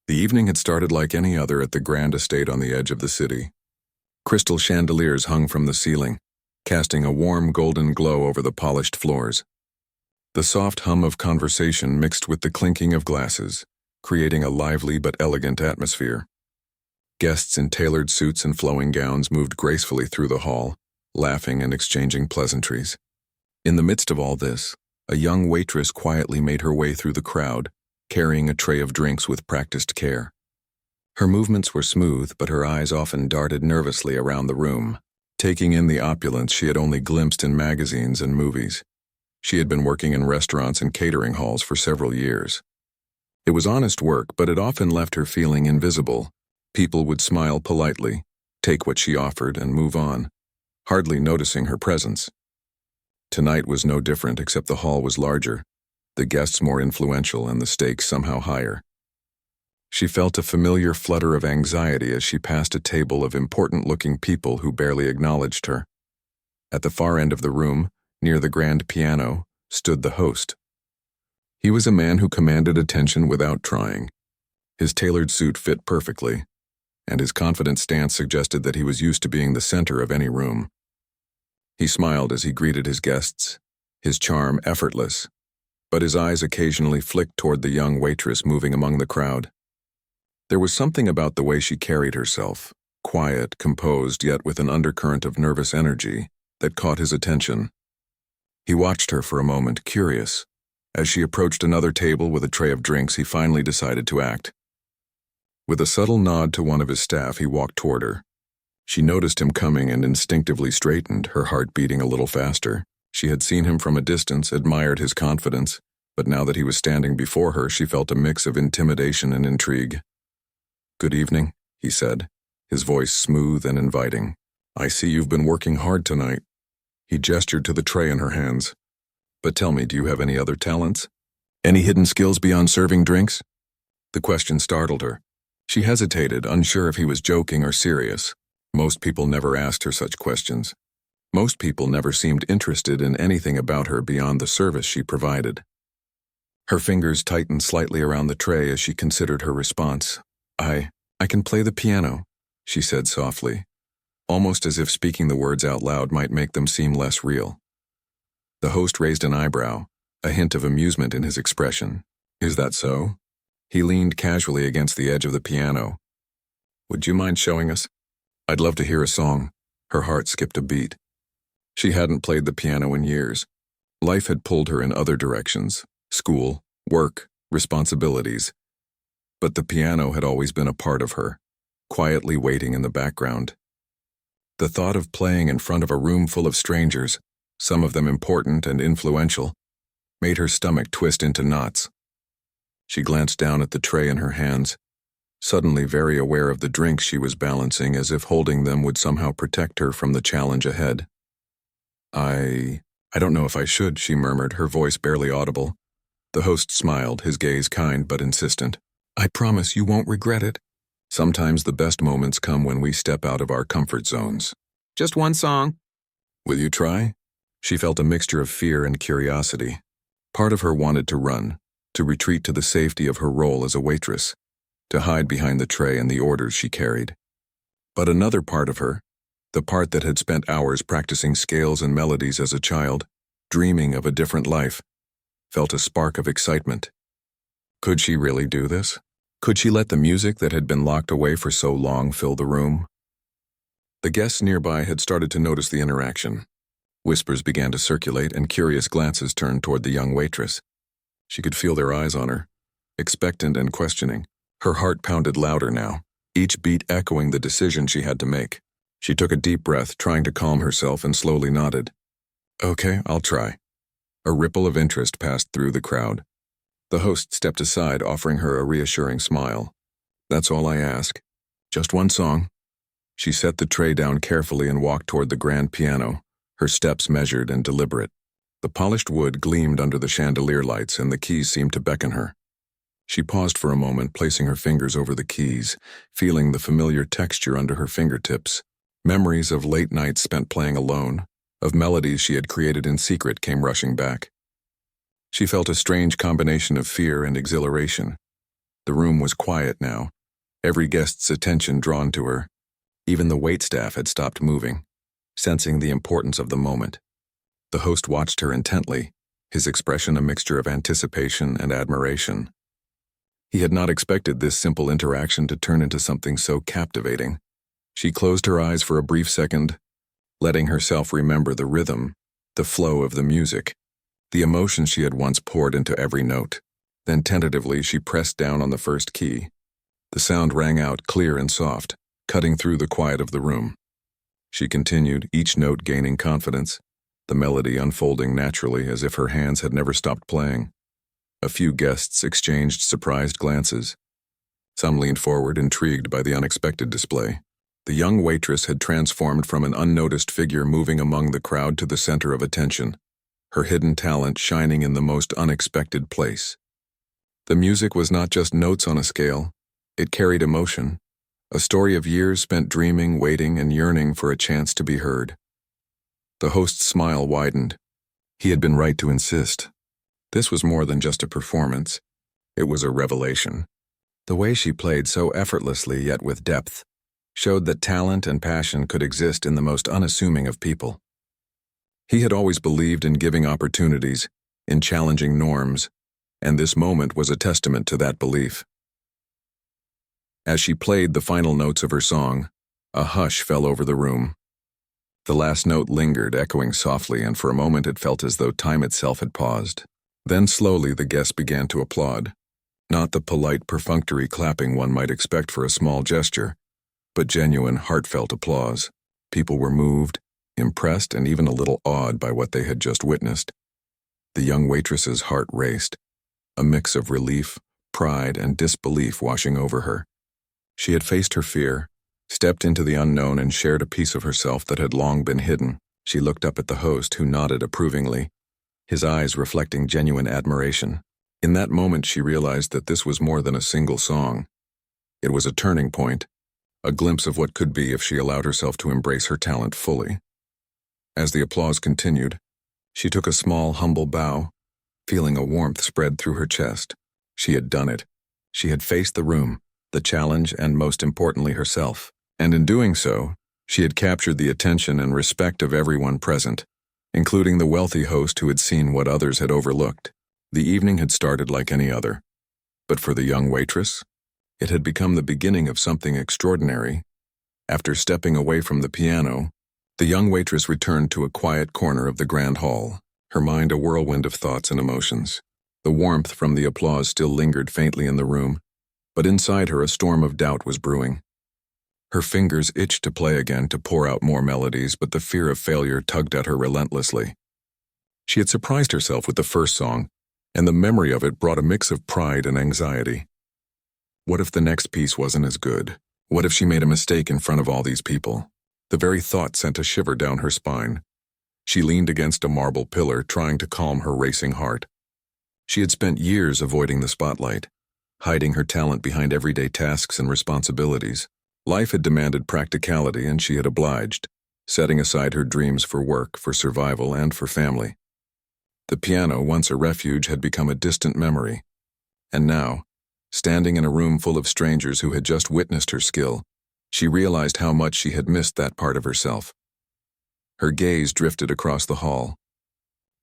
The evening had started like any other at the grand estate on the edge of the city. Crystal chandeliers hung from the ceiling, casting a warm golden glow over the polished floors. The soft hum of conversation mixed with the clinking of glasses, creating a lively but elegant atmosphere. Guests in tailored suits and flowing gowns moved gracefully through the hall, laughing and exchanging pleasantries. In the midst of all this, a young waitress quietly made her way through the crowd, carrying a tray of drinks with practiced care. Her movements were smooth, but her eyes often darted nervously around the room, taking in the opulence she had only glimpsed in magazines and movies. She had been working in restaurants and catering halls for several years. It was honest work, but it often left her feeling invisible. People would smile politely, take what she offered, and move on, hardly noticing her presence. Tonight was no different, except the hall was larger, the guests more influential, and the stakes somehow higher. She felt a familiar flutter of anxiety as she passed a table of important-looking people who barely acknowledged her. At the far end of the room, near the grand piano, stood the host. He was a man who commanded attention without trying. His tailored suit fit perfectly, and his confident stance suggested that he was used to being the center of any room. He smiled as he greeted his guests, his charm effortless, but his eyes occasionally flicked toward the young waitress moving among the crowd. There was something about the way she carried herself, quiet, composed, yet with an undercurrent of nervous energy, that caught his attention. He watched her for a moment, curious. As she approached another table with a tray of drinks, he finally decided to act. With a subtle nod to one of his staff, he walked toward her. She noticed him coming and instinctively straightened, her heart beating a little faster. She had seen him from a distance, admired his confidence, but now that he was standing before her, she felt a mix of intimidation and intrigue. "Good evening," he said, his voice smooth and inviting. "I see you've been working hard tonight." He gestured to the tray in her hands. "But tell me, do you have any other talents? Any hidden skills beyond serving drinks?" The question startled her. She hesitated, unsure if he was joking or serious. Most people never asked her such questions. Most people never seemed interested in anything about her beyond the service she provided. Her fingers tightened slightly around the tray as she considered her response. I can play the piano," she said softly, almost as if speaking the words out loud might make them seem less real. The host raised an eyebrow, a hint of amusement in his expression. "Is that so?" He leaned casually against the edge of the piano. "Would you mind showing us?" "I'd love to hear a song." Her heart skipped a beat. She hadn't played the piano in years. Life had pulled her in other directions: school, work, responsibilities. But the piano had always been a part of her, quietly waiting in the background. The thought of playing in front of a room full of strangers, some of them important and influential, made her stomach twist into knots. She glanced down at the tray in her hands, suddenly very aware of the drinks she was balancing, as if holding them would somehow protect her from the challenge ahead. I don't know if I should," she murmured, her voice barely audible. The host smiled, his gaze kind but insistent. "I promise you won't regret it. Sometimes the best moments come when we step out of our comfort zones." "Just one song." "Will you try?" She felt a mixture of fear and curiosity. Part of her wanted to run, to retreat to the safety of her role as a waitress, to hide behind the tray and the orders she carried. But another part of her, the part that had spent hours practicing scales and melodies as a child, dreaming of a different life, felt a spark of excitement. Could she really do this? Could she let the music that had been locked away for so long fill the room? The guests nearby had started to notice the interaction. Whispers began to circulate, and curious glances turned toward the young waitress. She could feel their eyes on her, expectant and questioning. Her heart pounded louder now, each beat echoing the decision she had to make. She took a deep breath, trying to calm herself, and slowly nodded. "Okay, I'll try." A ripple of interest passed through the crowd. The host stepped aside, offering her a reassuring smile. "That's all I ask. Just one song." She set the tray down carefully and walked toward the grand piano, her steps measured and deliberate. The polished wood gleamed under the chandelier lights, and the keys seemed to beckon her. She paused for a moment, placing her fingers over the keys, feeling the familiar texture under her fingertips. Memories of late nights spent playing alone, of melodies she had created in secret, came rushing back. She felt a strange combination of fear and exhilaration. The room was quiet now, every guest's attention drawn to her. Even the waitstaff had stopped moving, sensing the importance of the moment. The host watched her intently, his expression a mixture of anticipation and admiration. He had not expected this simple interaction to turn into something so captivating. She closed her eyes for a brief second, letting herself remember the rhythm, the flow of the music, the emotion she had once poured into every note. Then tentatively she pressed down on the first key. The sound rang out clear and soft, cutting through the quiet of the room. She continued, each note gaining confidence, the melody unfolding naturally as if her hands had never stopped playing. A few guests exchanged surprised glances. Some leaned forward, intrigued by the unexpected display. The young waitress had transformed from an unnoticed figure moving among the crowd to the center of attention, her hidden talent shining in the most unexpected place. The music was not just notes on a scale, it carried emotion, a story of years spent dreaming, waiting, and yearning for a chance to be heard. The host's smile widened. He had been right to insist. This was more than just a performance. It was a revelation. The way she played so effortlessly yet with depth showed that talent and passion could exist in the most unassuming of people. He had always believed in giving opportunities, in challenging norms, and this moment was a testament to that belief. As she played the final notes of her song, a hush fell over the room. The last note lingered, echoing softly, and for a moment it felt as though time itself had paused. Then slowly the guests began to applaud, not the polite, perfunctory clapping one might expect for a small gesture, but genuine, heartfelt applause. People were moved, impressed, and even a little awed by what they had just witnessed. The young waitress's heart raced, a mix of relief, pride, and disbelief washing over her. She had faced her fear, stepped into the unknown, and shared a piece of herself that had long been hidden. She looked up at the host, who nodded approvingly, his eyes reflecting genuine admiration. In that moment she realized that this was more than a single song. It was a turning point, a glimpse of what could be if she allowed herself to embrace her talent fully. As the applause continued, she took a small, humble bow, feeling a warmth spread through her chest. She had done it. She had faced the room, the challenge, and most importantly herself. And in doing so, she had captured the attention and respect of everyone present, including the wealthy host who had seen what others had overlooked. The evening had started like any other. But for the young waitress, it had become the beginning of something extraordinary. After stepping away from the piano, the young waitress returned to a quiet corner of the grand hall, her mind a whirlwind of thoughts and emotions. The warmth from the applause still lingered faintly in the room, but inside her a storm of doubt was brewing. Her fingers itched to play again, to pour out more melodies, but the fear of failure tugged at her relentlessly. She had surprised herself with the first song, and the memory of it brought a mix of pride and anxiety. What if the next piece wasn't as good? What if she made a mistake in front of all these people? The very thought sent a shiver down her spine. She leaned against a marble pillar, trying to calm her racing heart. She had spent years avoiding the spotlight, hiding her talent behind everyday tasks and responsibilities. Life had demanded practicality, and she had obliged, setting aside her dreams for work, for survival, and for family. The piano, once a refuge, had become a distant memory. And now, standing in a room full of strangers who had just witnessed her skill, she realized how much she had missed that part of herself. Her gaze drifted across the hall.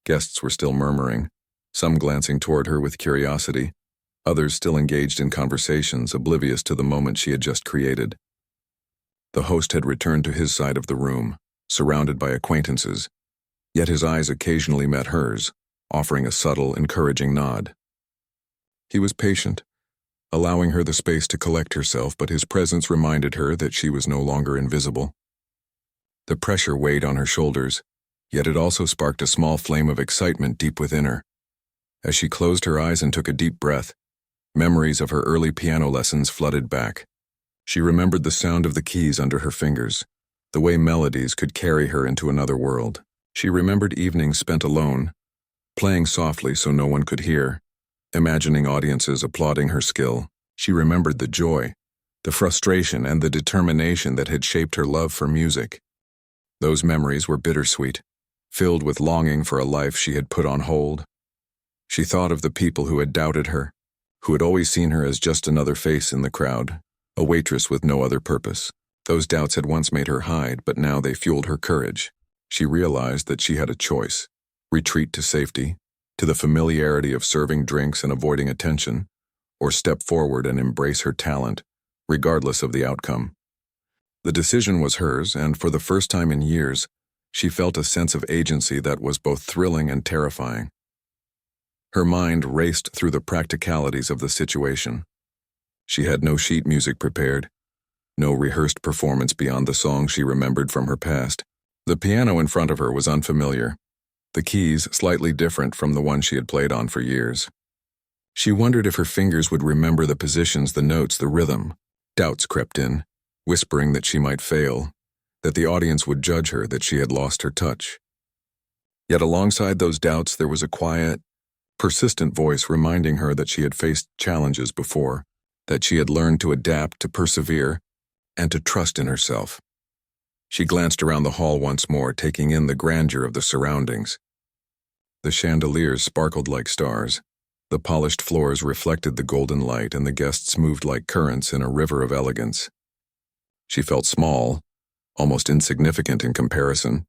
Guests were still murmuring, some glancing toward her with curiosity, others still engaged in conversations, oblivious to the moment she had just created. The host had returned to his side of the room, surrounded by acquaintances, yet his eyes occasionally met hers, offering a subtle, encouraging nod. He was patient, allowing her the space to collect herself, but his presence reminded her that she was no longer invisible. The pressure weighed on her shoulders, yet it also sparked a small flame of excitement deep within her. As she closed her eyes and took a deep breath, memories of her early piano lessons flooded back. She remembered the sound of the keys under her fingers, the way melodies could carry her into another world. She remembered evenings spent alone, playing softly so no one could hear, imagining audiences applauding her skill. She remembered the joy, the frustration, and the determination that had shaped her love for music. Those memories were bittersweet, filled with longing for a life she had put on hold. She thought of the people who had doubted her, who had always seen her as just another face in the crowd, a waitress with no other purpose. Those doubts had once made her hide, but now they fueled her courage. She realized that she had a choice: retreat to safety, to the familiarity of serving drinks and avoiding attention, or step forward and embrace her talent, regardless of the outcome. The decision was hers, and for the first time in years, she felt a sense of agency that was both thrilling and terrifying. Her mind raced through the practicalities of the situation. She had no sheet music prepared, no rehearsed performance beyond the song she remembered from her past. The piano in front of her was unfamiliar, the keys slightly different from the one she had played on for years. She wondered if her fingers would remember the positions, the notes, the rhythm. Doubts crept in, whispering that she might fail, that the audience would judge her, that she had lost her touch. Yet alongside those doubts there was a quiet, persistent voice reminding her that she had faced challenges before, that she had learned to adapt, to persevere, and to trust in herself. She glanced around the hall once more, taking in the grandeur of the surroundings. The chandeliers sparkled like stars, the polished floors reflected the golden light, and the guests moved like currents in a river of elegance. She felt small, almost insignificant in comparison,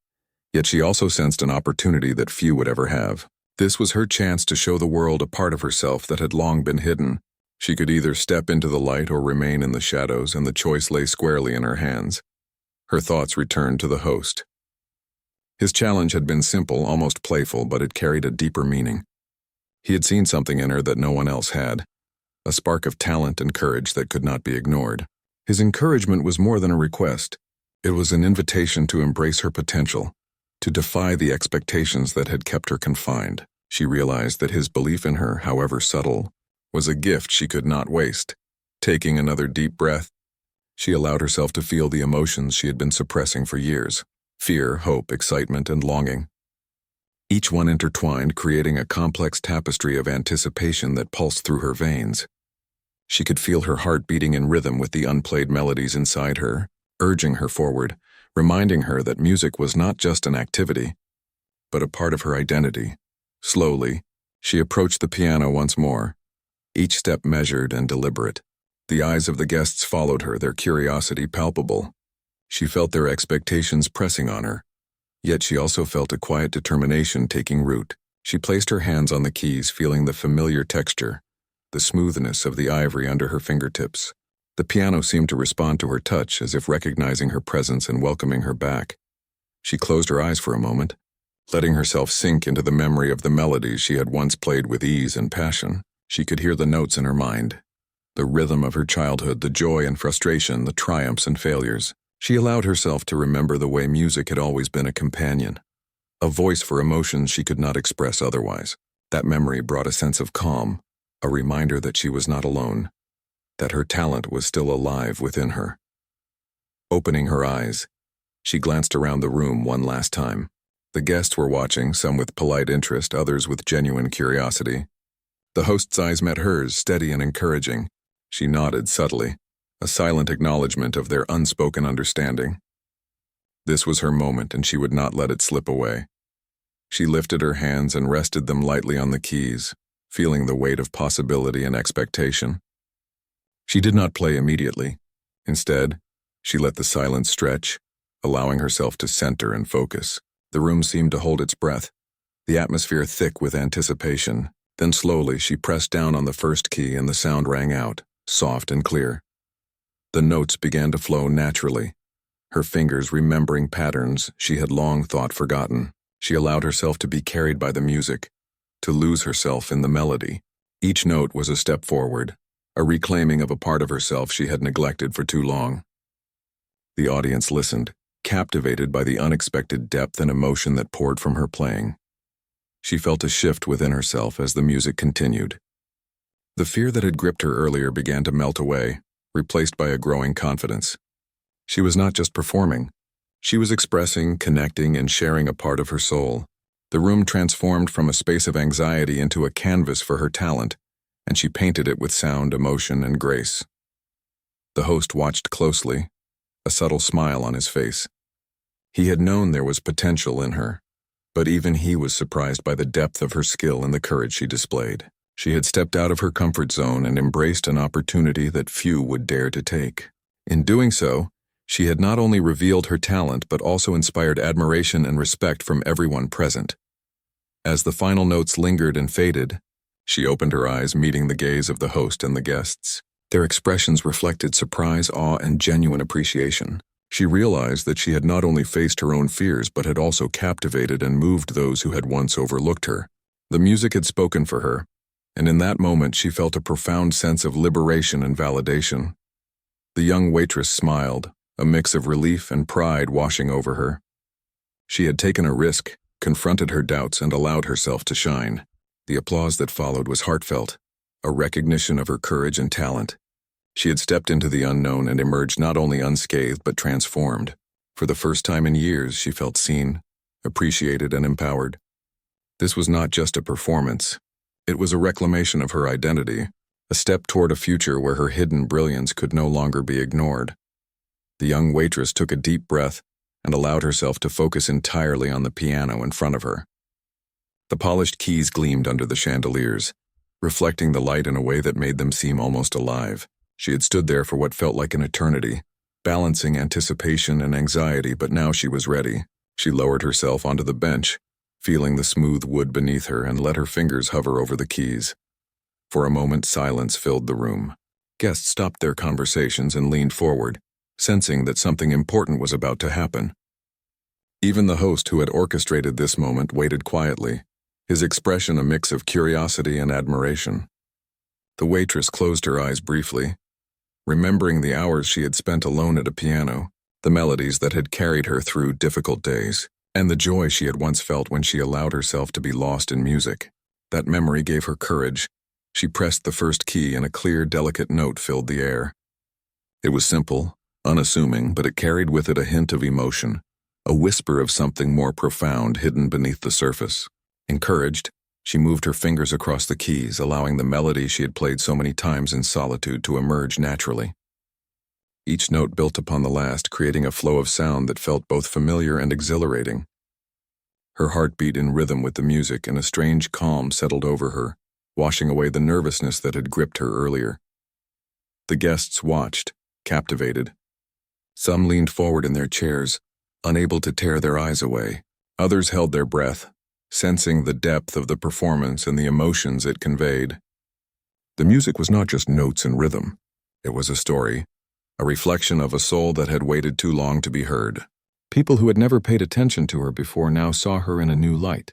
yet she also sensed an opportunity that few would ever have. This was her chance to show the world a part of herself that had long been hidden. She could either step into the light or remain in the shadows, and the choice lay squarely in her hands. Her thoughts returned to the host. His challenge had been simple, almost playful, but it carried a deeper meaning. He had seen something in her that no one else had, a spark of talent and courage that could not be ignored. His encouragement was more than a request. It was an invitation to embrace her potential, to defy the expectations that had kept her confined. She realized that his belief in her, however subtle, was a gift she could not waste. Taking another deep breath, she allowed herself to feel the emotions she had been suppressing for years: fear, hope, excitement, and longing. Each one intertwined, creating a complex tapestry of anticipation that pulsed through her veins. She could feel her heart beating in rhythm with the unplayed melodies inside her, urging her forward, reminding her that music was not just an activity, but a part of her identity. Slowly, she approached the piano once more, each step measured and deliberate. The eyes of the guests followed her, their curiosity palpable. She felt their expectations pressing on her, yet she also felt a quiet determination taking root. She placed her hands on the keys, feeling the familiar texture, the smoothness of the ivory under her fingertips. The piano seemed to respond to her touch, as if recognizing her presence and welcoming her back. She closed her eyes for a moment, letting herself sink into the memory of the melodies she had once played with ease and passion. She could hear the notes in her mind, the rhythm of her childhood, the joy and frustration, the triumphs and failures. She allowed herself to remember the way music had always been a companion, a voice for emotions she could not express otherwise. That memory brought a sense of calm, a reminder that she was not alone, that her talent was still alive within her. Opening her eyes, she glanced around the room one last time. The guests were watching, some with polite interest, others with genuine curiosity. The host's eyes met hers, steady and encouraging. She nodded subtly, a silent acknowledgement of their unspoken understanding. This was her moment, and she would not let it slip away. She lifted her hands and rested them lightly on the keys, feeling the weight of possibility and expectation. She did not play immediately. Instead, she let the silence stretch, allowing herself to center and focus. The room seemed to hold its breath, the atmosphere thick with anticipation. Then slowly she pressed down on the first key and the sound rang out, soft and clear. The notes began to flow naturally, her fingers remembering patterns she had long thought forgotten. She allowed herself to be carried by the music, to lose herself in the melody. Each note was a step forward, a reclaiming of a part of herself she had neglected for too long. The audience listened, captivated by the unexpected depth and emotion that poured from her playing. She felt a shift within herself as the music continued. The fear that had gripped her earlier began to melt away, replaced by a growing confidence. She was not just performing. She was expressing, connecting, and sharing a part of her soul. The room transformed from a space of anxiety into a canvas for her talent, and she painted it with sound, emotion, and grace. The host watched closely, a subtle smile on his face. He had known there was potential in her, but even he was surprised by the depth of her skill and the courage she displayed. She had stepped out of her comfort zone and embraced an opportunity that few would dare to take. In doing so, she had not only revealed her talent but also inspired admiration and respect from everyone present. As the final notes lingered and faded, she opened her eyes, meeting the gaze of the host and the guests. Their expressions reflected surprise, awe, and genuine appreciation. She realized that she had not only faced her own fears but had also captivated and moved those who had once overlooked her. The music had spoken for her, and in that moment she felt a profound sense of liberation and validation. The young waitress smiled, a mix of relief and pride washing over her. She had taken a risk, confronted her doubts, and allowed herself to shine. The applause that followed was heartfelt, a recognition of her courage and talent. She had stepped into the unknown and emerged not only unscathed but transformed. For the first time in years, she felt seen, appreciated, and empowered. This was not just a performance. It was a reclamation of her identity, a step toward a future where her hidden brilliance could no longer be ignored. The young waitress took a deep breath and allowed herself to focus entirely on the piano in front of her. The polished keys gleamed under the chandeliers, reflecting the light in a way that made them seem almost alive. She had stood there for what felt like an eternity, balancing anticipation and anxiety, but now she was ready. She lowered herself onto the bench, feeling the smooth wood beneath her, and let her fingers hover over the keys. For a moment, silence filled the room. Guests stopped their conversations and leaned forward, sensing that something important was about to happen. Even the host who had orchestrated this moment waited quietly, his expression a mix of curiosity and admiration. The waitress closed her eyes briefly, remembering the hours she had spent alone at a piano, the melodies that had carried her through difficult days, and the joy she had once felt when she allowed herself to be lost in music. That memory gave her courage. She pressed the first key and a clear, delicate note filled the air. It was simple, unassuming, but it carried with it a hint of emotion, a whisper of something more profound hidden beneath the surface. Encouraged, she moved her fingers across the keys, allowing the melody she had played so many times in solitude to emerge naturally. Each note built upon the last, creating a flow of sound that felt both familiar and exhilarating. Her heart beat in rhythm with the music, and a strange calm settled over her, washing away the nervousness that had gripped her earlier. The guests watched, captivated. Some leaned forward in their chairs, unable to tear their eyes away. Others held their breath, sensing the depth of the performance and the emotions it conveyed. The music was not just notes and rhythm. It was a story, a reflection of a soul that had waited too long to be heard. People who had never paid attention to her before now saw her in a new light.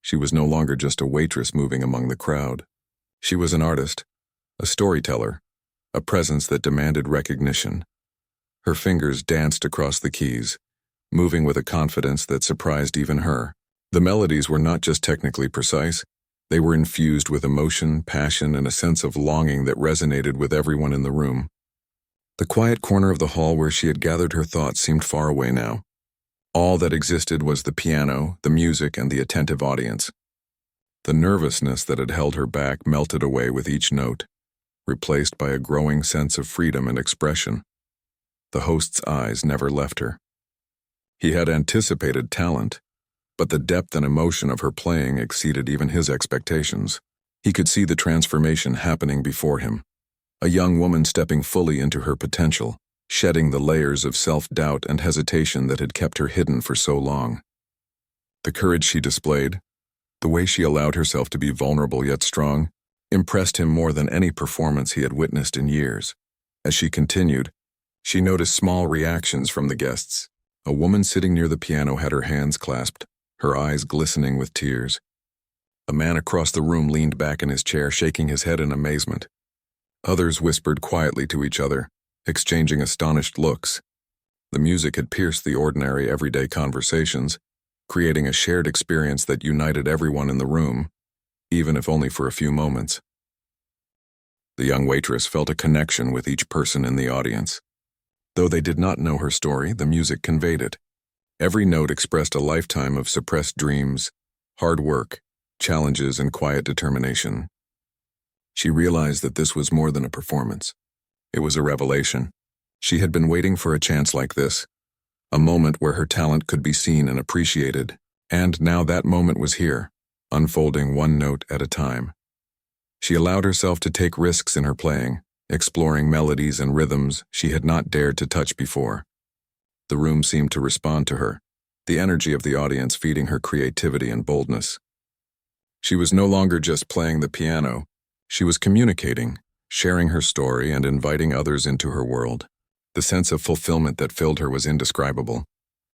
She was no longer just a waitress moving among the crowd. She was an artist, a storyteller, a presence that demanded recognition. Her fingers danced across the keys, moving with a confidence that surprised even her. The melodies were not just technically precise, they were infused with emotion, passion, and a sense of longing that resonated with everyone in the room. The quiet corner of the hall where she had gathered her thoughts seemed far away now. All that existed was the piano, the music, and the attentive audience. The nervousness that had held her back melted away with each note, replaced by a growing sense of freedom and expression. The host's eyes never left her. He had anticipated talent, but the depth and emotion of her playing exceeded even his expectations. He could see the transformation happening before him. A young woman stepping fully into her potential, shedding the layers of self-doubt and hesitation that had kept her hidden for so long. The courage she displayed, the way she allowed herself to be vulnerable yet strong, impressed him more than any performance he had witnessed in years. As she continued, she noticed small reactions from the guests. A woman sitting near the piano had her hands clasped, her eyes glistening with tears. A man across the room leaned back in his chair, shaking his head in amazement. Others whispered quietly to each other, exchanging astonished looks. The music had pierced the ordinary, everyday conversations, creating a shared experience that united everyone in the room, even if only for a few moments. The young waitress felt a connection with each person in the audience. Though they did not know her story, the music conveyed it. Every note expressed a lifetime of suppressed dreams, hard work, challenges, and quiet determination. She realized that this was more than a performance. It was a revelation. She had been waiting for a chance like this, a moment where her talent could be seen and appreciated, and now that moment was here, unfolding one note at a time. She allowed herself to take risks in her playing, exploring melodies and rhythms she had not dared to touch before. The room seemed to respond to her, the energy of the audience feeding her creativity and boldness. She was no longer just playing the piano, she was communicating, sharing her story and inviting others into her world. The sense of fulfillment that filled her was indescribable.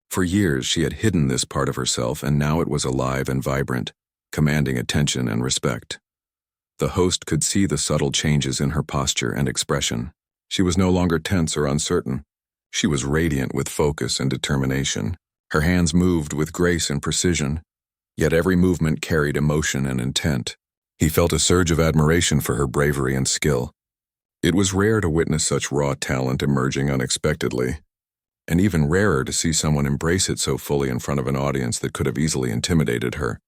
For years she had hidden this part of herself, and now it was alive and vibrant, commanding attention and respect. The host could see the subtle changes in her posture and expression. She was no longer tense or uncertain. She was radiant with focus and determination. Her hands moved with grace and precision, yet every movement carried emotion and intent. He felt a surge of admiration for her bravery and skill. It was rare to witness such raw talent emerging unexpectedly, and even rarer to see someone embrace it so fully in front of an audience that could have easily intimidated her.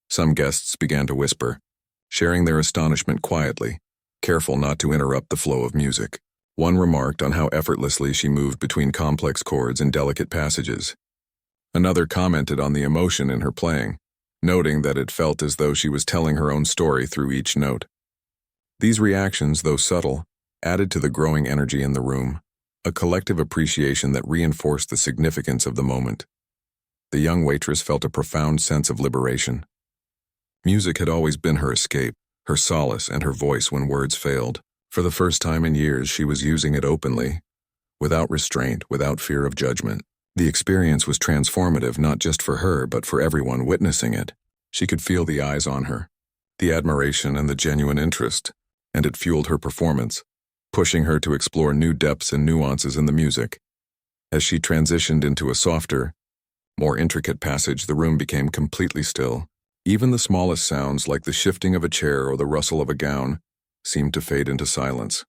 Some guests began to whisper, sharing their astonishment quietly, careful not to interrupt the flow of music. One remarked on how effortlessly she moved between complex chords and delicate passages. Another commented on the emotion in her playing, noting that it felt as though she was telling her own story through each note. These reactions, though subtle, added to the growing energy in the room, a collective appreciation that reinforced the significance of the moment. The young waitress felt a profound sense of liberation. Music had always been her escape, her solace, and her voice when words failed. For the first time in years, she was using it openly, without restraint, without fear of judgment. The experience was transformative not just for her, but for everyone witnessing it. She could feel the eyes on her, the admiration and the genuine interest, and it fueled her performance, pushing her to explore new depths and nuances in the music. As she transitioned into a softer, more intricate passage, the room became completely still. Even the smallest sounds, like the shifting of a chair or the rustle of a gown, seemed to fade into silence.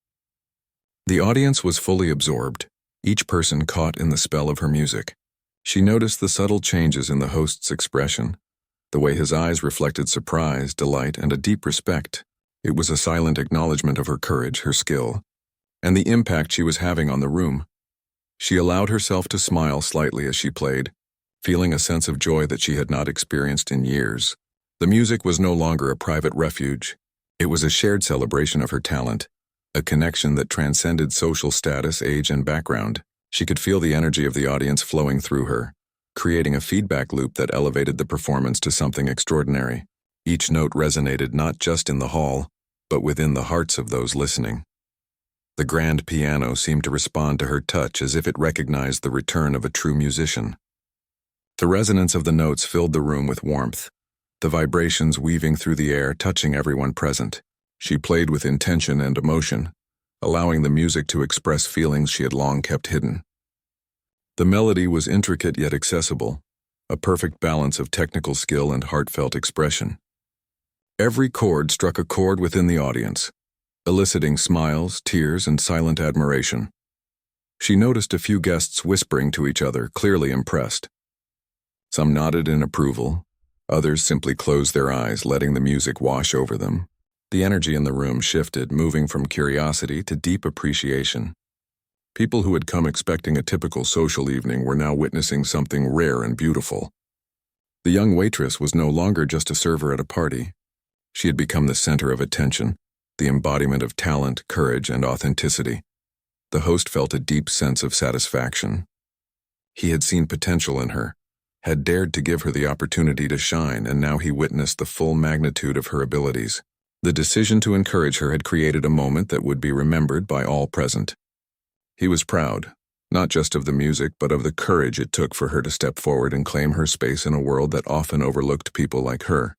The audience was fully absorbed, each person caught in the spell of her music. She noticed the subtle changes in the host's expression, the way his eyes reflected surprise, delight, and a deep respect. It was a silent acknowledgement of her courage, her skill, and the impact she was having on the room. She allowed herself to smile slightly as she played, feeling a sense of joy that she had not experienced in years. The music was no longer a private refuge. It was a shared celebration of her talent, a connection that transcended social status, age, and background. She could feel the energy of the audience flowing through her, creating a feedback loop that elevated the performance to something extraordinary. Each note resonated not just in the hall, but within the hearts of those listening. The grand piano seemed to respond to her touch as if it recognized the return of a true musician. The resonance of the notes filled the room with warmth, the vibrations weaving through the air, touching everyone present. She played with intention and emotion, allowing the music to express feelings she had long kept hidden. The melody was intricate yet accessible, a perfect balance of technical skill and heartfelt expression. Every chord struck a chord within the audience, eliciting smiles, tears, and silent admiration. She noticed a few guests whispering to each other, clearly impressed. Some nodded in approval, others simply closed their eyes, letting the music wash over them. The energy in the room shifted, moving from curiosity to deep appreciation. People who had come expecting a typical social evening were now witnessing something rare and beautiful. The young waitress was no longer just a server at a party. She had become the center of attention, the embodiment of talent, courage, and authenticity. The host felt a deep sense of satisfaction. He had seen potential in her, had dared to give her the opportunity to shine, and now he witnessed the full magnitude of her abilities. The decision to encourage her had created a moment that would be remembered by all present. He was proud, not just of the music, but of the courage it took for her to step forward and claim her space in a world that often overlooked people like her.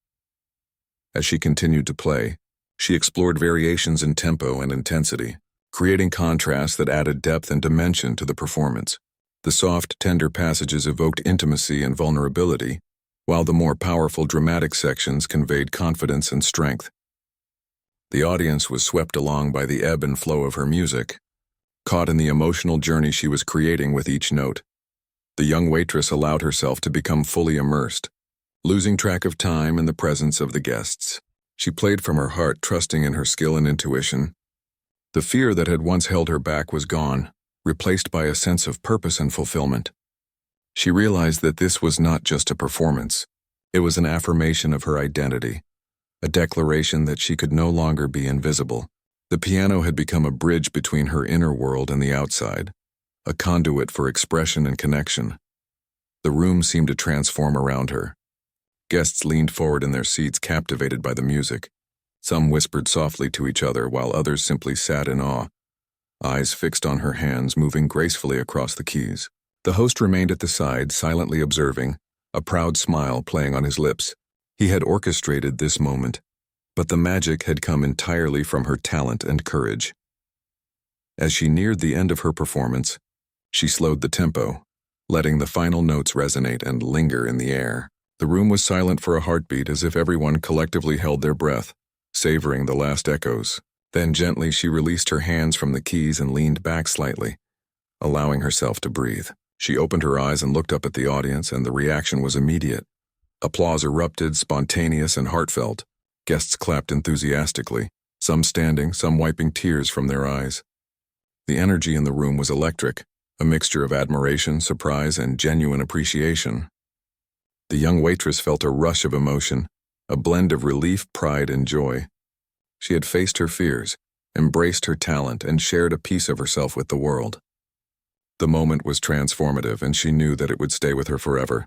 As she continued to play, she explored variations in tempo and intensity, creating contrasts that added depth and dimension to the performance. The soft, tender passages evoked intimacy and vulnerability, while the more powerful, dramatic sections conveyed confidence and strength. The audience was swept along by the ebb and flow of her music, caught in the emotional journey she was creating with each note. The young waitress allowed herself to become fully immersed, losing track of time in the presence of the guests. She played from her heart, trusting in her skill and intuition. The fear that had once held her back was gone, replaced by a sense of purpose and fulfillment. She realized that this was not just a performance. It was an affirmation of her identity, a declaration that she could no longer be invisible. The piano had become a bridge between her inner world and the outside, a conduit for expression and connection. The room seemed to transform around her. Guests leaned forward in their seats, captivated by the music. Some whispered softly to each other, while others simply sat in awe, eyes fixed on her hands moving gracefully across the keys. The host remained at the side, silently observing, a proud smile playing on his lips. He had orchestrated this moment, but the magic had come entirely from her talent and courage. As she neared the end of her performance, she slowed the tempo, letting the final notes resonate and linger in the air. The room was silent for a heartbeat, as if everyone collectively held their breath, savoring the last echoes. Then gently she released her hands from the keys and leaned back slightly, allowing herself to breathe. She opened her eyes and looked up at the audience, and the reaction was immediate. Applause erupted, spontaneous and heartfelt. Guests clapped enthusiastically, some standing, some wiping tears from their eyes. The energy in the room was electric, a mixture of admiration, surprise, and genuine appreciation. The young waitress felt a rush of emotion, a blend of relief, pride, and joy. She had faced her fears, embraced her talent, and shared a piece of herself with the world. The moment was transformative, and she knew that it would stay with her forever.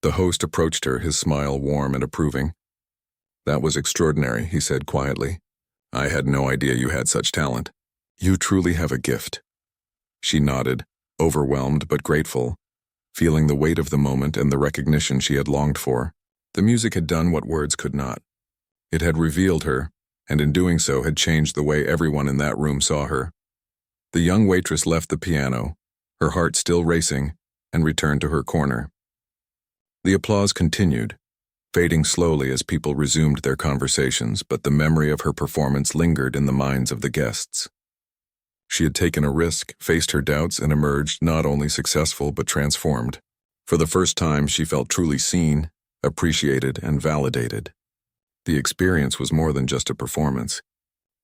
The host approached her, his smile warm and approving. "That was extraordinary," he said quietly. "I had no idea you had such talent. You truly have a gift." She nodded, overwhelmed but grateful, feeling the weight of the moment and the recognition she had longed for. The music had done what words could not. It had revealed her, and in doing so had changed the way everyone in that room saw her. The young waitress left the piano, her heart still racing, and returned to her corner. The applause continued, fading slowly as people resumed their conversations, but the memory of her performance lingered in the minds of the guests. She had taken a risk, faced her doubts, and emerged not only successful but transformed. For the first time, she felt truly seen, appreciated, and validated. The experience was more than just a performance.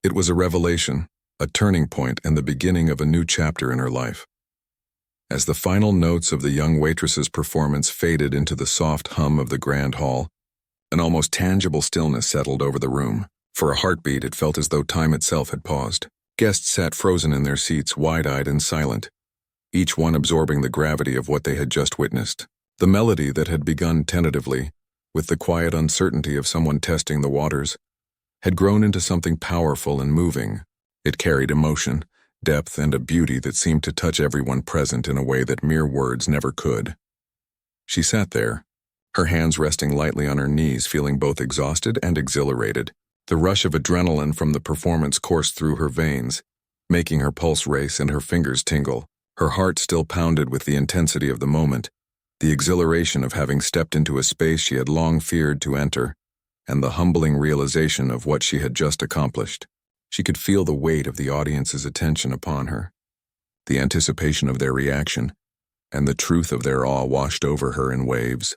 It was a revelation, a turning point, and the beginning of a new chapter in her life. As the final notes of the young waitress's performance faded into the soft hum of the grand hall, an almost tangible stillness settled over the room. For a heartbeat, it felt as though time itself had paused. Guests sat frozen in their seats, wide-eyed and silent, each one absorbing the gravity of what they had just witnessed. The melody that had begun tentatively, with the quiet uncertainty of someone testing the waters, had grown into something powerful and moving. It carried emotion, depth, and a beauty that seemed to touch everyone present in a way that mere words never could. She sat there, her hands resting lightly on her knees, feeling both exhausted and exhilarated. The rush of adrenaline from the performance coursed through her veins, making her pulse race and her fingers tingle. Her heart still pounded with the intensity of the moment, the exhilaration of having stepped into a space she had long feared to enter, and the humbling realization of what she had just accomplished. She could feel the weight of the audience's attention upon her, the anticipation of their reaction, and the truth of their awe washed over her in waves.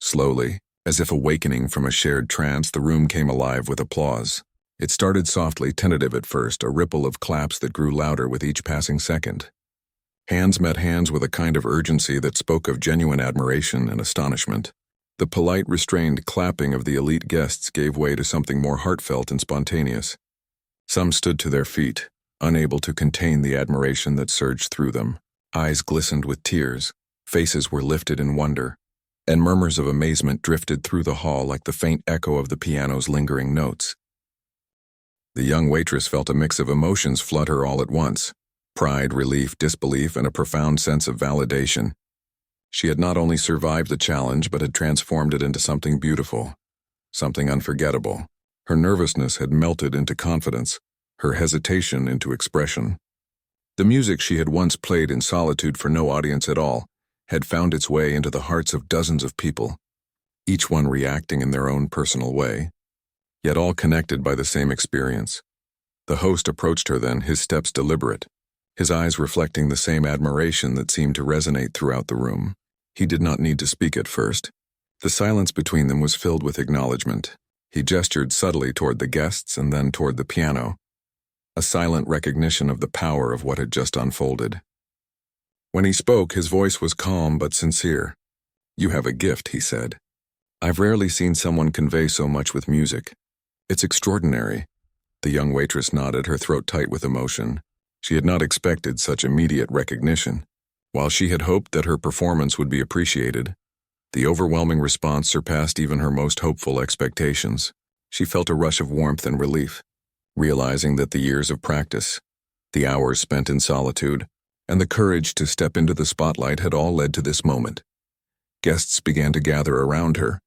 Slowly, as if awakening from a shared trance, the room came alive with applause. It started softly, tentative at first, a ripple of claps that grew louder with each passing second. Hands met hands with a kind of urgency that spoke of genuine admiration and astonishment. The polite, restrained clapping of the elite guests gave way to something more heartfelt and spontaneous. Some stood to their feet, unable to contain the admiration that surged through them. Eyes glistened with tears, faces were lifted in wonder, and murmurs of amazement drifted through the hall like the faint echo of the piano's lingering notes. The young waitress felt a mix of emotions flood her all at once: pride, relief, disbelief, and a profound sense of validation. She had not only survived the challenge but had transformed it into something beautiful, something unforgettable. Her nervousness had melted into confidence, her hesitation into expression. The music she had once played in solitude for no audience at all had found its way into the hearts of dozens of people, each one reacting in their own personal way, yet all connected by the same experience. The host approached her then, his steps deliberate, his eyes reflecting the same admiration that seemed to resonate throughout the room. He did not need to speak at first. The silence between them was filled with acknowledgement. He gestured subtly toward the guests and then toward the piano, a silent recognition of the power of what had just unfolded. When he spoke, his voice was calm but sincere. "You have a gift," he said. "I've rarely seen someone convey so much with music. "It's extraordinary." The young waitress nodded, her throat tight with emotion. She had not expected such immediate recognition. While she had hoped that her performance would be appreciated, the overwhelming response surpassed even her most hopeful expectations. She felt a rush of warmth and relief, realizing that the years of practice, the hours spent in solitude, and the courage to step into the spotlight had all led to this moment. Guests began to gather around her,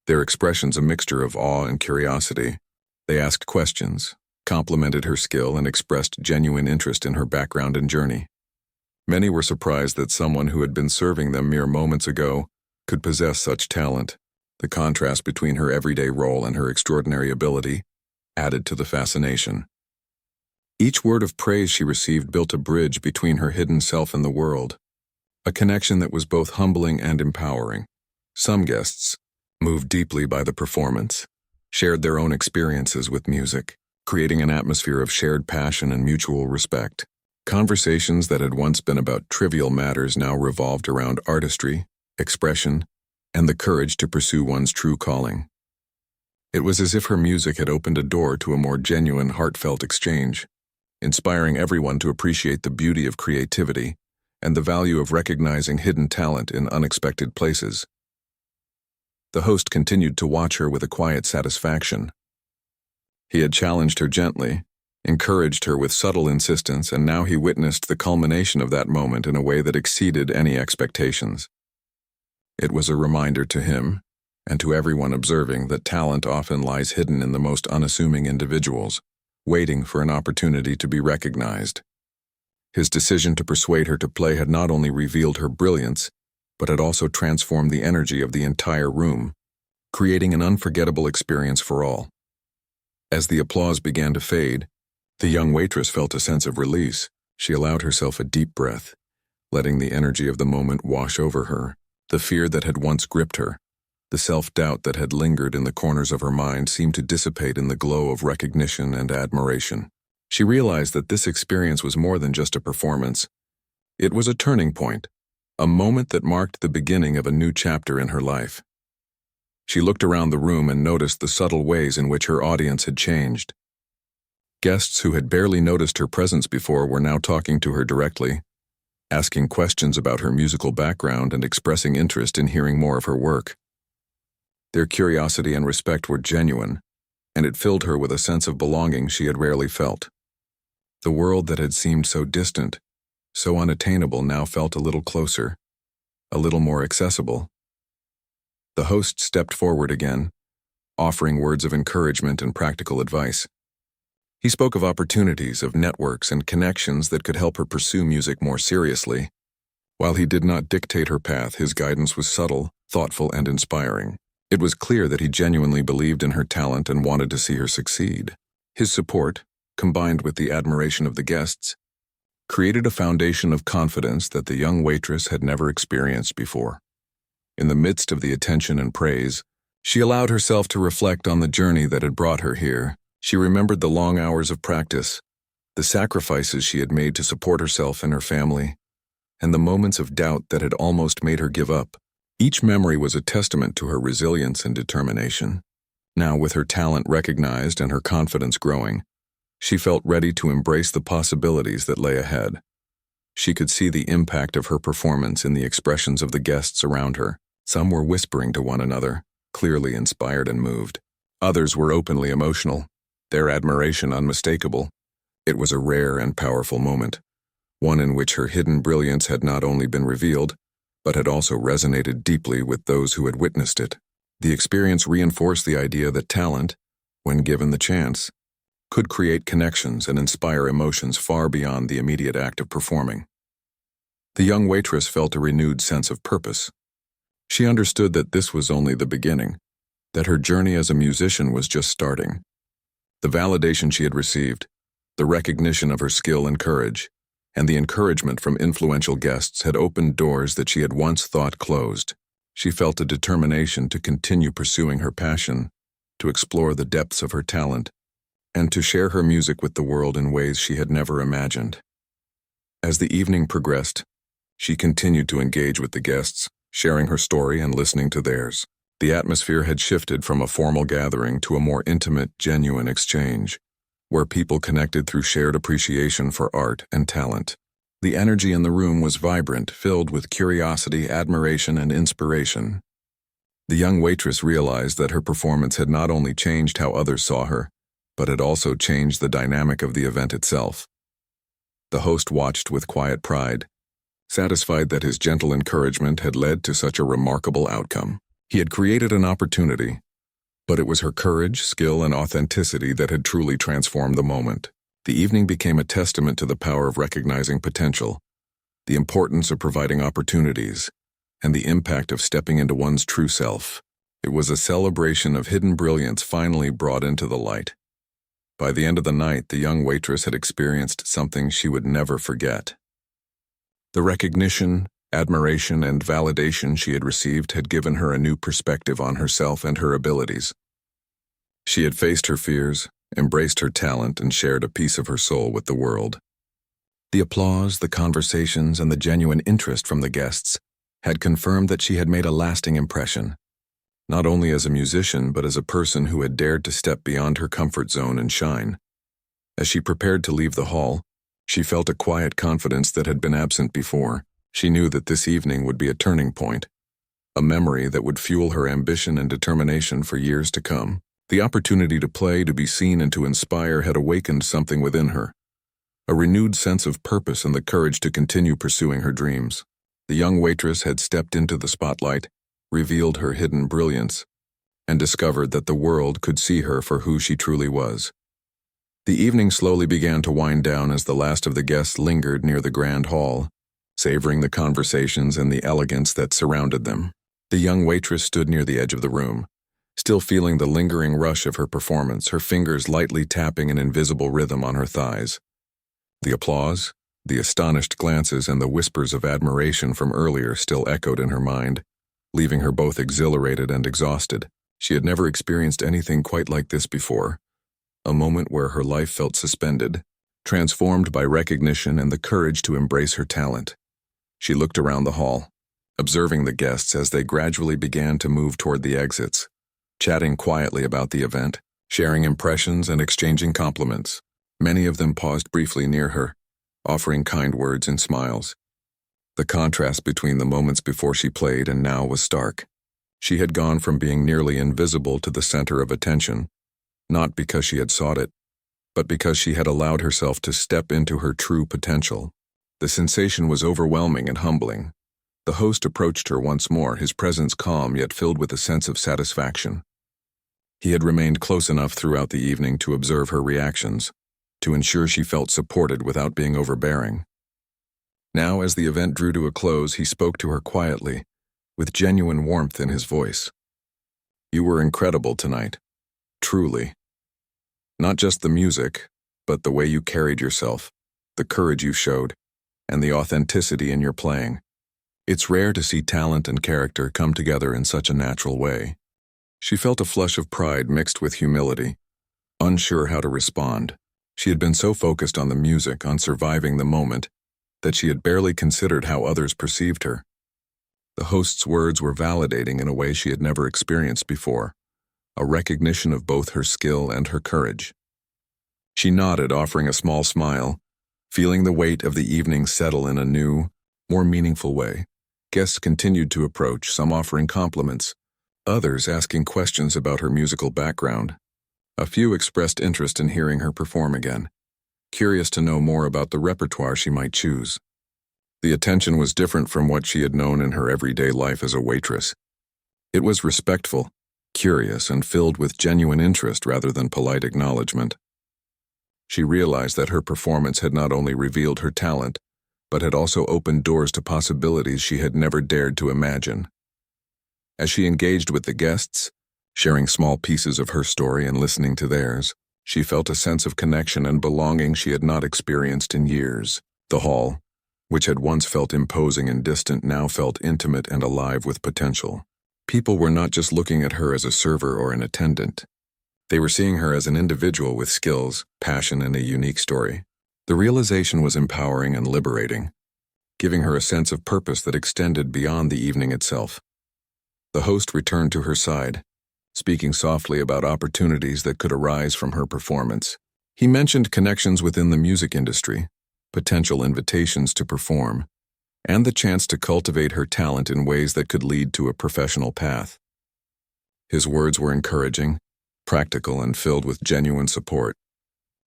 their expressions a mixture of awe and curiosity. They asked questions, complimented her skill, and expressed genuine interest in her background and journey. Many were surprised that someone who had been serving them mere moments ago could possess such talent. The contrast between her everyday role and her extraordinary ability added to the fascination. Each word of praise she received built a bridge between her hidden self and the world, a connection that was both humbling and empowering. Some guests, moved deeply by the performance, shared their own experiences with music, creating an atmosphere of shared passion and mutual respect. Conversations that had once been about trivial matters now revolved around artistry, expression, and the courage to pursue one's true calling. It was as if her music had opened a door to a more genuine, heartfelt exchange, inspiring everyone to appreciate the beauty of creativity and the value of recognizing hidden talent in unexpected places. The host continued to watch her with a quiet satisfaction. He had challenged her gently, encouraged her with subtle insistence, and now he witnessed the culmination of that moment in a way that exceeded any expectations. It was a reminder to him, and to everyone observing, that talent often lies hidden in the most unassuming individuals, waiting for an opportunity to be recognized. His decision to persuade her to play had not only revealed her brilliance, but had also transformed the energy of the entire room, creating an unforgettable experience for all. As the applause began to fade, the young waitress felt a sense of release. She allowed herself a deep breath, letting the energy of the moment wash over her. The fear that had once gripped her, the self-doubt that had lingered in the corners of her mind, seemed to dissipate in the glow of recognition and admiration. She realized that this experience was more than just a performance. It was a turning point, a moment that marked the beginning of a new chapter in her life. She looked around the room and noticed the subtle ways in which her audience had changed. Guests who had barely noticed her presence before were now talking to her directly, asking questions about her musical background and expressing interest in hearing more of her work. Their curiosity and respect were genuine, and it filled her with a sense of belonging she had rarely felt. The world that had seemed so distant, so unattainable, now felt a little closer, a little more accessible. The host stepped forward again, offering words of encouragement and practical advice. He spoke of opportunities, of networks and connections that could help her pursue music more seriously. While he did not dictate her path, his guidance was subtle, thoughtful, and inspiring. It was clear that he genuinely believed in her talent and wanted to see her succeed. His support, combined with the admiration of the guests, created a foundation of confidence that the young waitress had never experienced before. In the midst of the attention and praise, she allowed herself to reflect on the journey that had brought her here. She remembered the long hours of practice, the sacrifices she had made to support herself and her family, and the moments of doubt that had almost made her give up. Each memory was a testament to her resilience and determination. Now, with her talent recognized and her confidence growing, she felt ready to embrace the possibilities that lay ahead. She could see the impact of her performance in the expressions of the guests around her. Some were whispering to one another, clearly inspired and moved. Others were openly emotional, their admiration unmistakable. It was a rare and powerful moment, one in which her hidden brilliance had not only been revealed, but had also resonated deeply with those who had witnessed it. The experience reinforced the idea that talent, when given the chance, could create connections and inspire emotions far beyond the immediate act of performing. The young waitress felt a renewed sense of purpose. She understood that this was only the beginning, that her journey as a musician was just starting. The validation she had received, the recognition of her skill and courage, and the encouragement from influential guests had opened doors that she had once thought closed. She felt a determination to continue pursuing her passion, to explore the depths of her talent, and to share her music with the world in ways she had never imagined. As the evening progressed, she continued to engage with the guests, sharing her story and listening to theirs. The atmosphere had shifted from a formal gathering to a more intimate, genuine exchange, where people connected through shared appreciation for art and talent. The energy in the room was vibrant, filled with curiosity, admiration, and inspiration. The young waitress realized that her performance had not only changed how others saw her, but had also changed the dynamic of the event itself. The host watched with quiet pride, satisfied that his gentle encouragement had led to such a remarkable outcome. He had created an opportunity, but it was her courage, skill, and authenticity that had truly transformed the moment. The evening became a testament to the power of recognizing potential, the importance of providing opportunities, and the impact of stepping into one's true self. It was a celebration of hidden brilliance finally brought into the light. By the end of the night, the young waitress had experienced something she would never forget. The recognition, admiration, and validation she had received had given her a new perspective on herself and her abilities. She had faced her fears, embraced her talent, and shared a piece of her soul with the world. The applause, the conversations, and the genuine interest from the guests had confirmed that she had made a lasting impression, not only as a musician but as a person who had dared to step beyond her comfort zone and shine. As she prepared to leave the hall, she felt a quiet confidence that had been absent before. She knew that this evening would be a turning point, a memory that would fuel her ambition and determination for years to come. The opportunity to play, to be seen, and to inspire had awakened something within her, a renewed sense of purpose and the courage to continue pursuing her dreams. The young waitress had stepped into the spotlight, revealed her hidden brilliance, and discovered that the world could see her for who she truly was. The evening slowly began to wind down as the last of the guests lingered near the grand hall, savoring the conversations and the elegance that surrounded them. The young waitress stood near the edge of the room, still feeling the lingering rush of her performance, her fingers lightly tapping an invisible rhythm on her thighs. The applause, the astonished glances, and the whispers of admiration from earlier still echoed in her mind, leaving her both exhilarated and exhausted. She had never experienced anything quite like this before, a moment where her life felt suspended, transformed by recognition and the courage to embrace her talent. She looked around the hall, observing the guests as they gradually began to move toward the exits, chatting quietly about the event, sharing impressions and exchanging compliments. Many of them paused briefly near her, offering kind words and smiles. The contrast between the moments before she played and now was stark. She had gone from being nearly invisible to the center of attention, not because she had sought it, but because she had allowed herself to step into her true potential. The sensation was overwhelming and humbling. The host approached her once more, his presence calm yet filled with a sense of satisfaction. He had remained close enough throughout the evening to observe her reactions, to ensure she felt supported without being overbearing. Now, as the event drew to a close, he spoke to her quietly, with genuine warmth in his voice. "You were incredible tonight, truly. Not just the music, but the way you carried yourself, the courage you showed, and the authenticity in your playing. It's rare to see talent and character come together in such a natural way." She felt a flush of pride mixed with humility, unsure how to respond. She had been so focused on the music, on surviving the moment, that she had barely considered how others perceived her. The host's words were validating in a way she had never experienced before, a recognition of both her skill and her courage. She nodded, offering a small smile, feeling the weight of the evening settle in a new, more meaningful way. Guests continued to approach, some offering compliments, others asking questions about her musical background. A few expressed interest in hearing her perform again, curious to know more about the repertoire she might choose. The attention was different from what she had known in her everyday life as a waitress. It was respectful, curious, and filled with genuine interest rather than polite acknowledgement. She realized that her performance had not only revealed her talent, but had also opened doors to possibilities she had never dared to imagine. As she engaged with the guests, sharing small pieces of her story and listening to theirs, she felt a sense of connection and belonging she had not experienced in years. The hall, which had once felt imposing and distant, now felt intimate and alive with potential. People were not just looking at her as a server or an attendant. They were seeing her as an individual with skills, passion, and a unique story. The realization was empowering and liberating, giving her a sense of purpose that extended beyond the evening itself. The host returned to her side, speaking softly about opportunities that could arise from her performance. He mentioned connections within the music industry, potential invitations to perform, and the chance to cultivate her talent in ways that could lead to a professional path. His words were encouraging, practical, and filled with genuine support.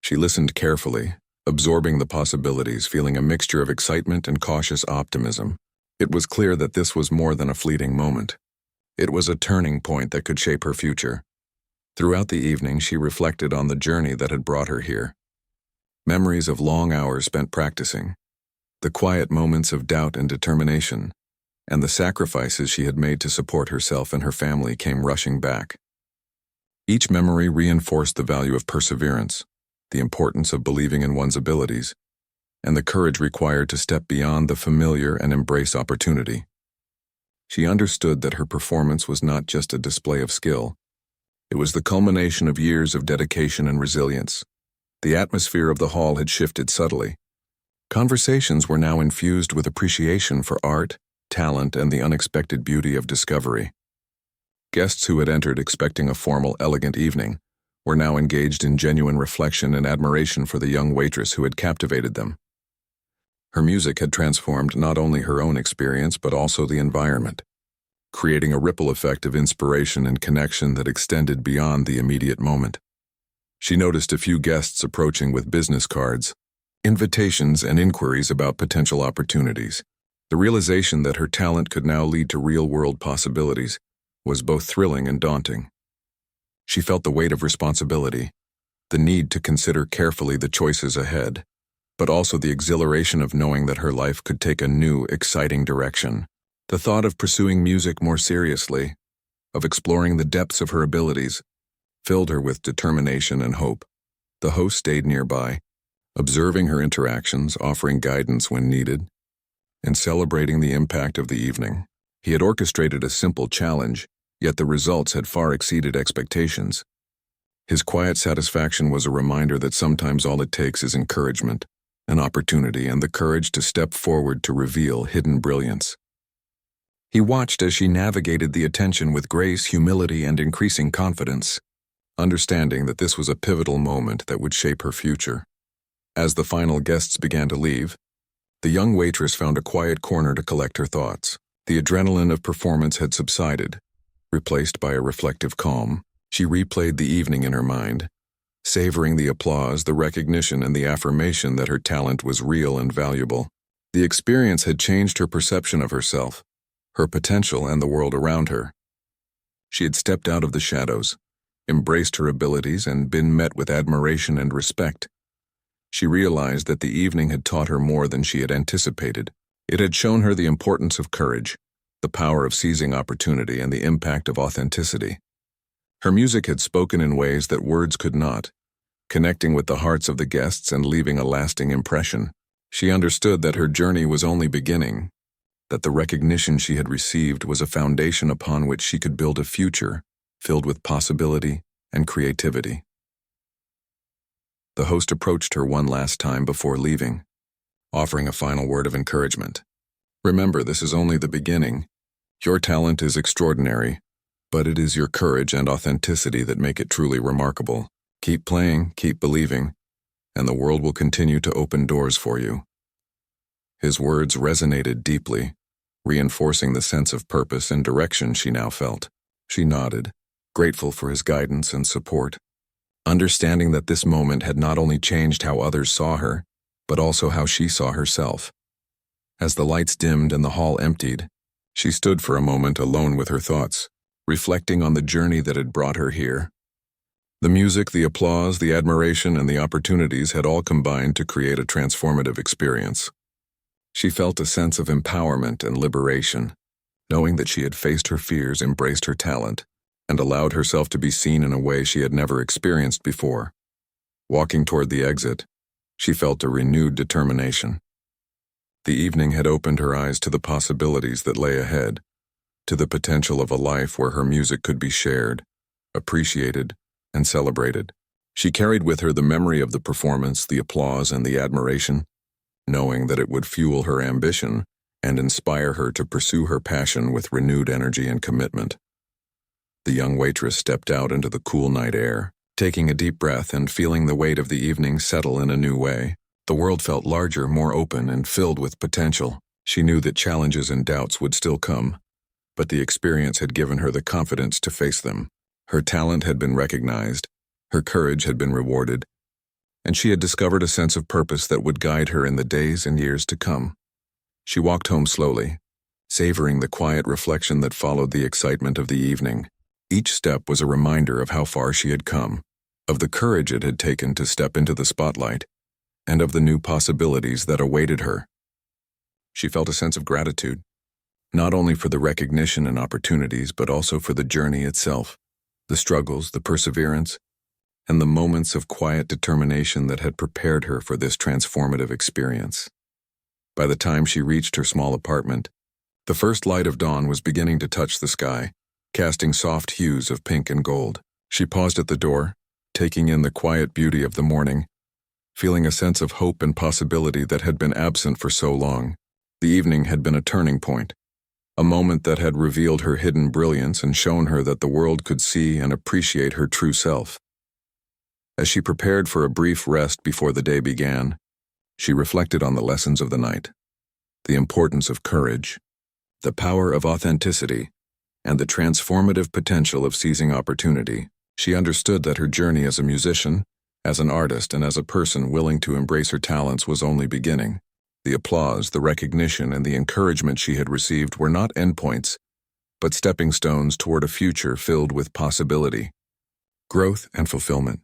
She listened carefully, absorbing the possibilities, feeling a mixture of excitement and cautious optimism. It was clear that this was more than a fleeting moment. It was a turning point that could shape her future. Throughout the evening, she reflected on the journey that had brought her here. Memories of long hours spent practicing, the quiet moments of doubt and determination, and the sacrifices she had made to support herself and her family came rushing back. Each memory reinforced the value of perseverance, the importance of believing in one's abilities, and the courage required to step beyond the familiar and embrace opportunity. She understood that her performance was not just a display of skill. It was the culmination of years of dedication and resilience. The atmosphere of the hall had shifted subtly. Conversations were now infused with appreciation for art, talent, and the unexpected beauty of discovery. Guests who had entered expecting a formal, elegant evening were now engaged in genuine reflection and admiration for the young waitress who had captivated them. Her music had transformed not only her own experience but also the environment, creating a ripple effect of inspiration and connection that extended beyond the immediate moment. She noticed a few guests approaching with business cards, invitations, and inquiries about potential opportunities. The realization that her talent could now lead to real-world possibilities was both thrilling and daunting. She felt the weight of responsibility, the need to consider carefully the choices ahead, but also the exhilaration of knowing that her life could take a new, exciting direction. The thought of pursuing music more seriously, of exploring the depths of her abilities, filled her with determination and hope. The host stayed nearby, observing her interactions, offering guidance when needed, and celebrating the impact of the evening. He had orchestrated a simple challenge, yet the results had far exceeded expectations. His quiet satisfaction was a reminder that sometimes all it takes is encouragement, an opportunity, and the courage to step forward to reveal hidden brilliance. He watched as she navigated the attention with grace, humility, and increasing confidence, understanding that this was a pivotal moment that would shape her future. As the final guests began to leave, the young waitress found a quiet corner to collect her thoughts. The adrenaline of performance had subsided, replaced by a reflective calm. She replayed the evening in her mind, savoring the applause, the recognition, and the affirmation that her talent was real and valuable. The experience had changed her perception of herself, her potential, and the world around her. She had stepped out of the shadows, embraced her abilities, and been met with admiration and respect. She realized that the evening had taught her more than she had anticipated. It had shown her the importance of courage, the power of seizing opportunity, and the impact of authenticity. Her music had spoken in ways that words could not, connecting with the hearts of the guests and leaving a lasting impression. She understood that her journey was only beginning, that the recognition she had received was a foundation upon which she could build a future filled with possibility and creativity. The host approached her one last time before leaving, offering a final word of encouragement. Remember, this is only the beginning. Your talent is extraordinary, but it is your courage and authenticity that make it truly remarkable. Keep playing, keep believing, and the world will continue to open doors for you. His words resonated deeply, reinforcing the sense of purpose and direction she now felt. She nodded, grateful for his guidance and support, understanding that this moment had not only changed how others saw her, but also how she saw herself. As the lights dimmed and the hall emptied, she stood for a moment alone with her thoughts, reflecting on the journey that had brought her here. The music, the applause, the admiration, and the opportunities had all combined to create a transformative experience. She felt a sense of empowerment and liberation, knowing that she had faced her fears, embraced her talent, and allowed herself to be seen in a way she had never experienced before. Walking toward the exit, she felt a renewed determination. The evening had opened her eyes to the possibilities that lay ahead, to the potential of a life where her music could be shared, appreciated, and celebrated. She carried with her the memory of the performance, the applause, and the admiration, knowing that it would fuel her ambition and inspire her to pursue her passion with renewed energy and commitment. The young waitress stepped out into the cool night air, taking a deep breath and feeling the weight of the evening settle in a new way. The world felt larger, more open, and filled with potential. She knew that challenges and doubts would still come, but the experience had given her the confidence to face them. Her talent had been recognized, her courage had been rewarded, and she had discovered a sense of purpose that would guide her in the days and years to come. She walked home slowly, savoring the quiet reflection that followed the excitement of the evening. Each step was a reminder of how far she had come, of the courage it had taken to step into the spotlight, and of the new possibilities that awaited her. She felt a sense of gratitude, not only for the recognition and opportunities, but also for the journey itself, the struggles, the perseverance, and the moments of quiet determination that had prepared her for this transformative experience. By the time she reached her small apartment, the first light of dawn was beginning to touch the sky, casting soft hues of pink and gold. She paused at the door, taking in the quiet beauty of the morning, feeling a sense of hope and possibility that had been absent for so long. The evening had been a turning point, a moment that had revealed her hidden brilliance and shown her that the world could see and appreciate her true self. As she prepared for a brief rest before the day began, she reflected on the lessons of the night, the importance of courage, the power of authenticity, and the transformative potential of seizing opportunity. She understood that her journey as a musician, as an artist, and as a person willing to embrace her talents was only beginning. The applause, the recognition, and the encouragement she had received were not endpoints, but stepping stones toward a future filled with possibility, growth, and fulfillment.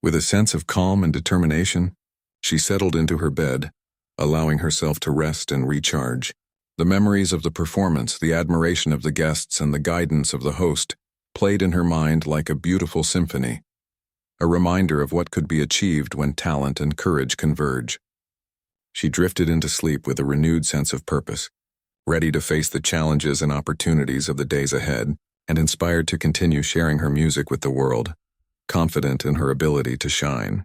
With a sense of calm and determination, she settled into her bed, allowing herself to rest and recharge. The memories of the performance, the admiration of the guests, and the guidance of the host played in her mind like a beautiful symphony, a reminder of what could be achieved when talent and courage converge. She drifted into sleep with a renewed sense of purpose, ready to face the challenges and opportunities of the days ahead, and inspired to continue sharing her music with the world, confident in her ability to shine.